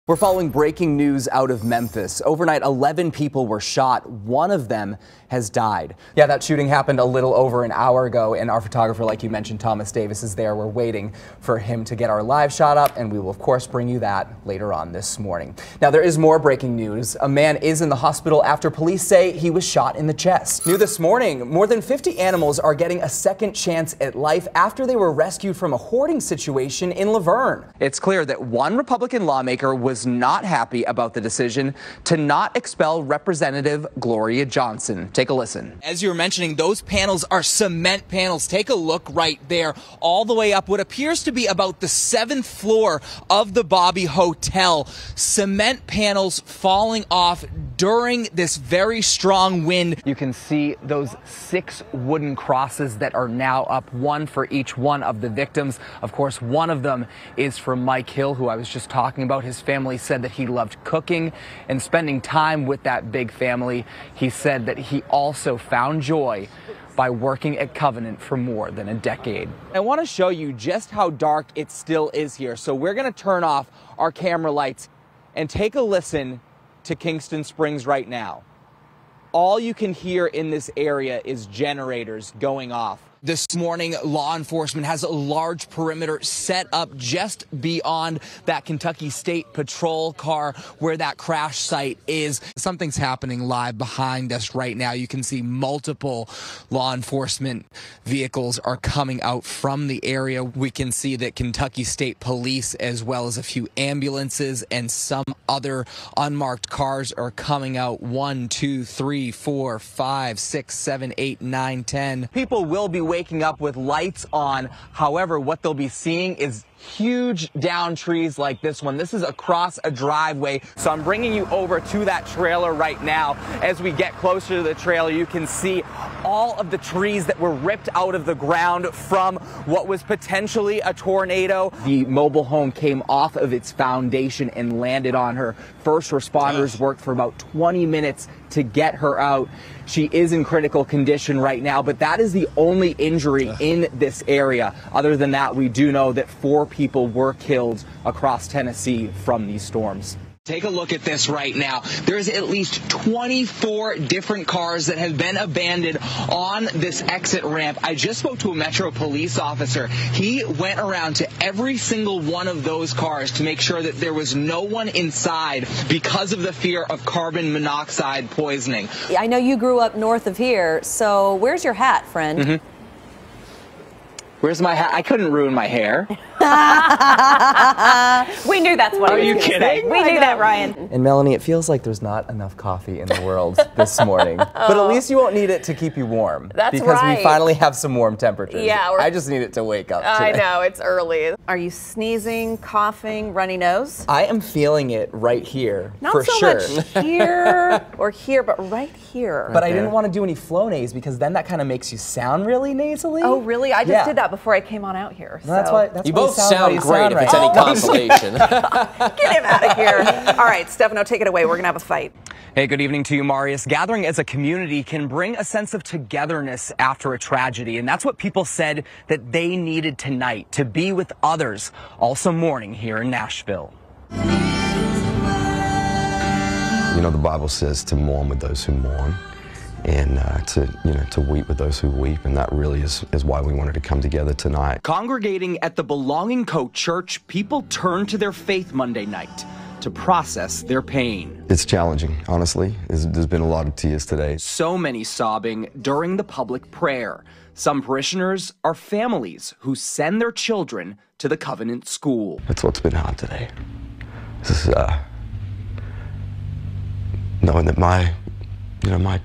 We're following breaking news out of Memphis. Overnight, 11 people were shot. One of them has died. Yeah, that shooting happened a little over an hour ago, and our photographer, like you mentioned, Thomas Davis, is there. We're waiting for him to get our live shot up, and we will, of course, bring you that later on this morning. Now, there is more breaking news. A man is in the hospital after police say he was shot in the chest. New this morning, more than 50 animals are getting a second chance at life after they were rescued from a hoarding situation in Laverne. It's clear that one Republican lawmaker was not happy about the decision to not expel Representative Gloria Johnson. Take a listen. As you were mentioning, those panels are cement panels. Take a look right there, all the way up what appears to be about the 7th floor of the Bobby Hotel. Cement panels falling off during this very strong wind. You can see those 6 wooden crosses that are now up, one for each one of the victims. Of course, one of them is for Mike Hill, who I was just talking about. His family said that he loved cooking and spending time with that big family. He said that he also found joy by working at Covenant for more than a decade. I want to show you just how dark it still is here. So we're going to turn off our camera lights and take a listen to Kingston Springs right now. All you can hear in this area is generators going off. This morning, law enforcement has a large perimeter set up just beyond that Kentucky State Patrol car where that crash site is. Something's happening live behind us right now. You can see multiple law enforcement vehicles are coming out from the area. We can see that Kentucky State Police, as well as a few ambulances and some other unmarked cars, are coming out. 1, 2, 3, 4, 5, 6, 7, 8, 9, 10. People will be waking up with lights on. However, what they'll be seeing is huge down trees like this one. This is across a driveway. So I'm bringing you over to that trailer right now. As we get closer to the trailer, you can see all of the trees that were ripped out of the ground from what was potentially a tornado. The mobile home came off of its foundation and landed on her. First responders worked for about 20 minutes to get her out. She is in critical condition right now, but that is the only injury in this area. Other than that, we do know that 4 people were killed across Tennessee from these storms. Take a look at this right now. There's at least 24 different cars that have been abandoned on this exit ramp. I just spoke to a Metro police officer. He went around to every single one of those cars to make sure that there was no one inside because of the fear of carbon monoxide poisoning. I know you grew up north of here, so where's your hat, friend? Mm-hmm. Where's my hat? I couldn't ruin my hair. We knew that's what I was going to say. Are you kidding? We knew that, Ryan. And Melanie, it feels like there's not enough coffee in the world this morning. But at least you won't need it to keep you warm. That's because we finally have some warm temperatures. Yeah. I just need it to wake up today. I know, it's early. Are you sneezing, coughing, runny nose? I am feeling it right here, not for so sure. Much here or here, but right here. But I didn't want to do any Flonase because then that kind make you sound really nasally. Oh, really? I just did that before I came on out here. So. That's why you both sound great if it's any consolation. Get him out of here. All right, Stefano, take it away. We're going to have a fight. Hey, good evening to you, Marius. Gathering as a community can bring a sense of togetherness after a tragedy, and that's what people said that they needed tonight, to be with others, also mourning here in Nashville. You know, the Bible says to mourn with those who mourn, and to weep with those who weep, and that really is why we wanted to come together tonight. Congregating at the Belonging Co. Church, people turned to their faith Monday night to process their pain. It's challenging, honestly. There's been a lot of tears today. So many sobbing during the public prayer. Some parishioners are families who send their children to the Covenant School. That's what's been hard today. This is knowing that my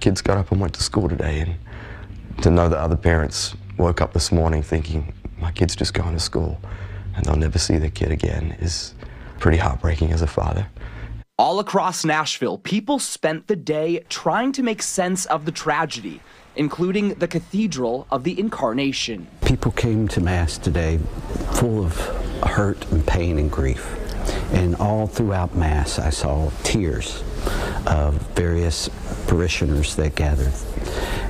kids got up and went to school today, and to know that other parents woke up this morning thinking, my kid's just going to school and they'll never see their kid again, is pretty heartbreaking as a father. All across Nashville, people spent the day trying to make sense of the tragedy, including the Cathedral of the Incarnation. People came to Mass today full of hurt and pain and grief. And all throughout Mass, I saw tears of various parishioners that gathered.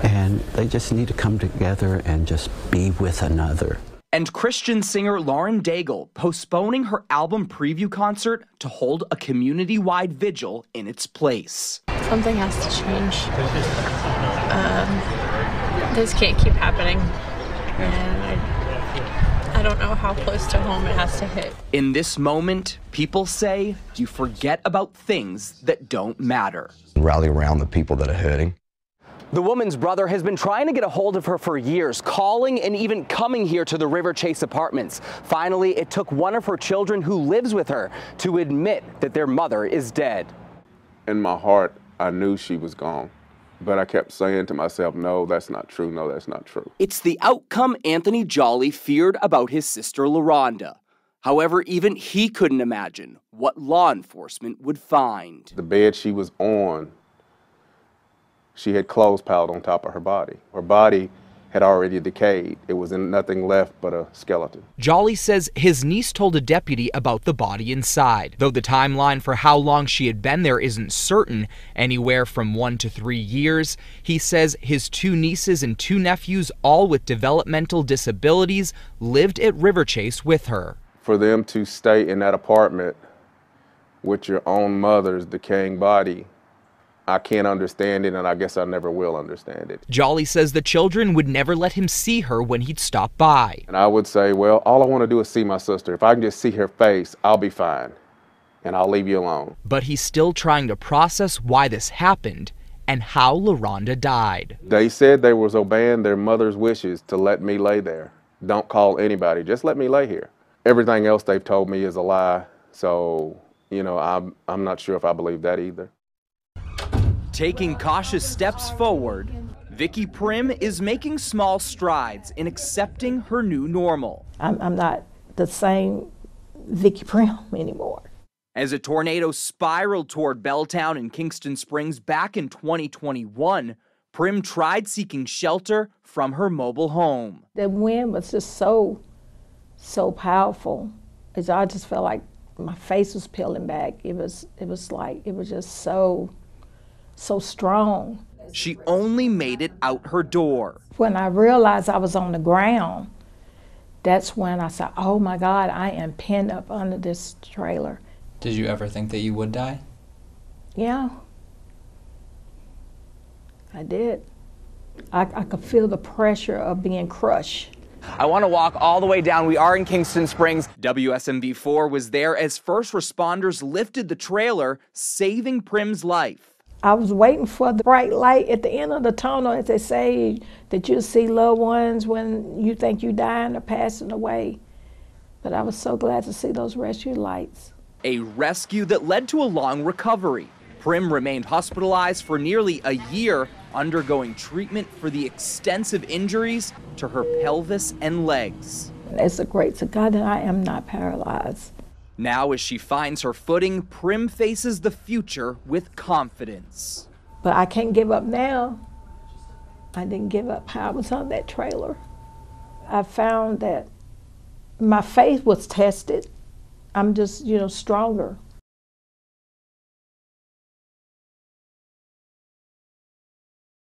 And they just need to come together and just be with another. And Christian singer Lauren Daigle postponing her album preview concert to hold a community-wide vigil in its place. Something has to change. This can't keep happening. And I don't know how close to home it has to hit. In this moment, people say you forget about things that don't matter. Rally around the people that are hurting. The woman's brother has been trying to get a hold of her for years, calling and even coming here to the River Chase Apartments. Finally, it took one of her children who lives with her to admit that their mother is dead. In my heart, I knew she was gone, but I kept saying to myself, no, that's not true, no, that's not true. It's the outcome Anthony Jolly feared about his sister LaRonda. However, even he couldn't imagine what law enforcement would find. The bed she was on, she had clothes piled on top of her body. Her body had already decayed. It was nothing left but a skeleton. Jolly says his niece told a deputy about the body inside. Though the timeline for how long she had been there isn't certain, anywhere from 1 to 3 years, he says his 2 nieces and 2 nephews, all with developmental disabilities, lived at River Chase with her. For them to stay in that apartment with your own mother's decaying body, I can't understand it, and I guess I never will understand it. Jolly says the children would never let him see her when he'd stop by. And I would say, well, all I want to do is see my sister. If I can just see her face, I'll be fine, and I'll leave you alone. But he's still trying to process why this happened and how LaRonda died. They said they was obeying their mother's wishes to let me lay there. Don't call anybody, just let me lay here. Everything else they've told me is a lie, so, you know, I'm not sure if I believe that either. Taking cautious steps forward, Vicki Prim is making small strides in accepting her new normal. I'm not the same Vicki Prim anymore. As a tornado spiraled toward Belltown and Kingston Springs back in 2021, Prim tried seeking shelter from her mobile home. The wind was just so powerful. I just felt like my face was peeling back. It was just so strong. She only made it out her door. When I realized I was on the ground, that's when I said, oh my God, I am pinned up under this trailer. Did you ever think that you would die? Yeah, I did. I could feel the pressure of being crushed. I want to walk all the way down. We are in Kingston Springs. WSMV4 was there as first responders lifted the trailer, saving Prim's life. I was waiting for the bright light at the end of the tunnel, as they say, that you'll see loved ones when you think you're dying or passing away. But I was so glad to see those rescue lights. A rescue that led to a long recovery. Prim remained hospitalized for nearly a year, undergoing treatment for the extensive injuries to her pelvis and legs. It's a grace to God that I am not paralyzed. Now, as she finds her footing, Prim faces the future with confidence. But I can't give up now. I didn't give up how I was on that trailer. I found that my faith was tested. I'm just, stronger.